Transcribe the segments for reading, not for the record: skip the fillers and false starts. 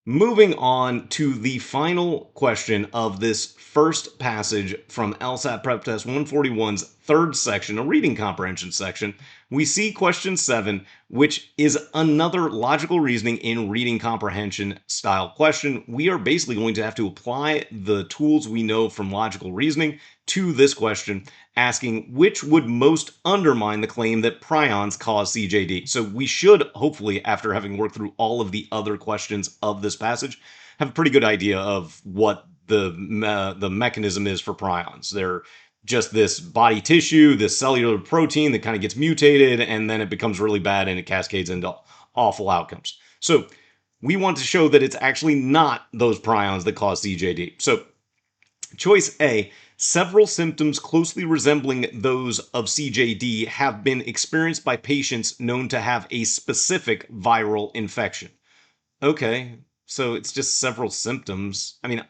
Moving on to the final question of this first passage from LSAT PrepTest 141's third section, a reading comprehension section, we see question 7, which is another logical reasoning in reading comprehension style question. We are basically going to have to apply the tools we know from logical reasoning to this question, asking which would most undermine the claim that prions cause CJD. So we should, hopefully, after having worked through all of the other questions of this passage, have a pretty good idea of what the mechanism is for prions. They're just this body tissue, this cellular protein that kind of gets mutated, and then it becomes really bad and it cascades into awful outcomes. So we want to show that it's actually not those prions that cause CJD. So choice A, several symptoms closely resembling those of CJD have been experienced by patients known to have a specific viral infection. Okay, so it's just several symptoms. I mean,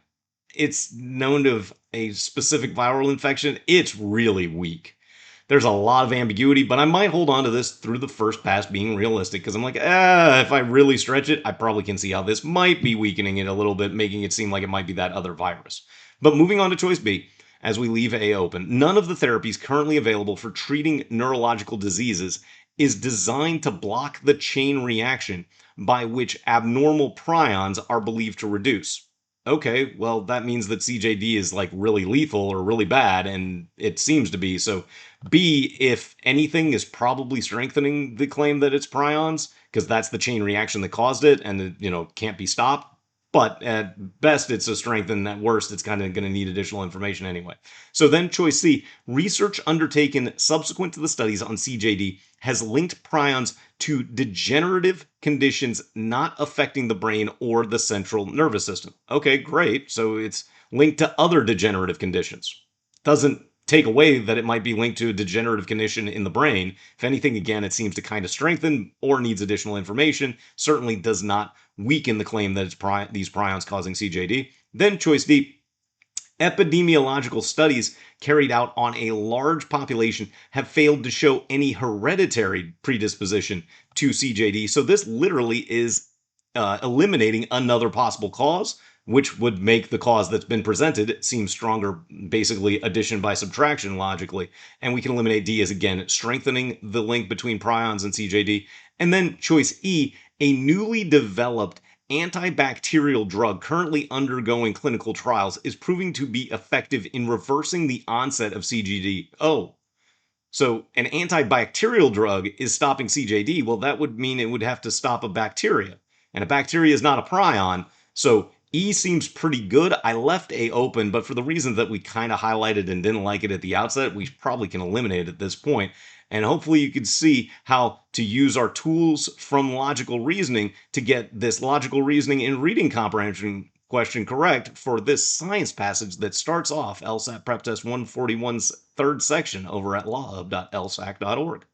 it's known to have a specific viral infection. It's really weak. There's a lot of ambiguity, but I might hold on to this through the first pass being realistic because I'm like, if I really stretch it, I probably can see how this might be weakening it a little bit, making it seem like it might be that other virus. But moving on to choice B, as we leave A open, none of the therapies currently available for treating neurological diseases is designed to block the chain reaction by which abnormal prions are believed to reduce. Okay, well, that means that CJD is like really lethal or really bad, and it seems to be. So B, if anything, is probably strengthening the claim that it's prions, because that's the chain reaction that caused it, and it, can't be stopped. But at best, it's a strength, and at worst, it's kind of going to need additional information anyway. So then choice C, research undertaken subsequent to the studies on CJD has linked prions to degenerative conditions not affecting the brain or the central nervous system. Okay, great. So it's linked to other degenerative conditions. Doesn't take away that it might be linked to a degenerative condition in the brain. If anything, again, it seems to kind of strengthen or needs additional information. Certainly does not weaken the claim that it's these prions causing CJD. Then choice D, epidemiological studies carried out on a large population have failed to show any hereditary predisposition to CJD. So this literally is eliminating another possible cause, which would make the cause that's been presented seem stronger, basically addition by subtraction logically. And we can eliminate D as, again, strengthening the link between prions and CJD. And then choice E, a newly developed antibacterial drug currently undergoing clinical trials is proving to be effective in reversing the onset of CJD. Oh, so an antibacterial drug is stopping CJD. Well, that would mean it would have to stop a bacteria. And a bacteria is not a prion. So E seems pretty good. I left A open, but for the reasons that we kind of highlighted and didn't like it at the outset, we probably can eliminate it at this point. And hopefully you can see how to use our tools from logical reasoning to get this logical reasoning in reading comprehension question correct for this science passage that starts off LSAT PrepTest 141's third section over at lawhub.lsac.org.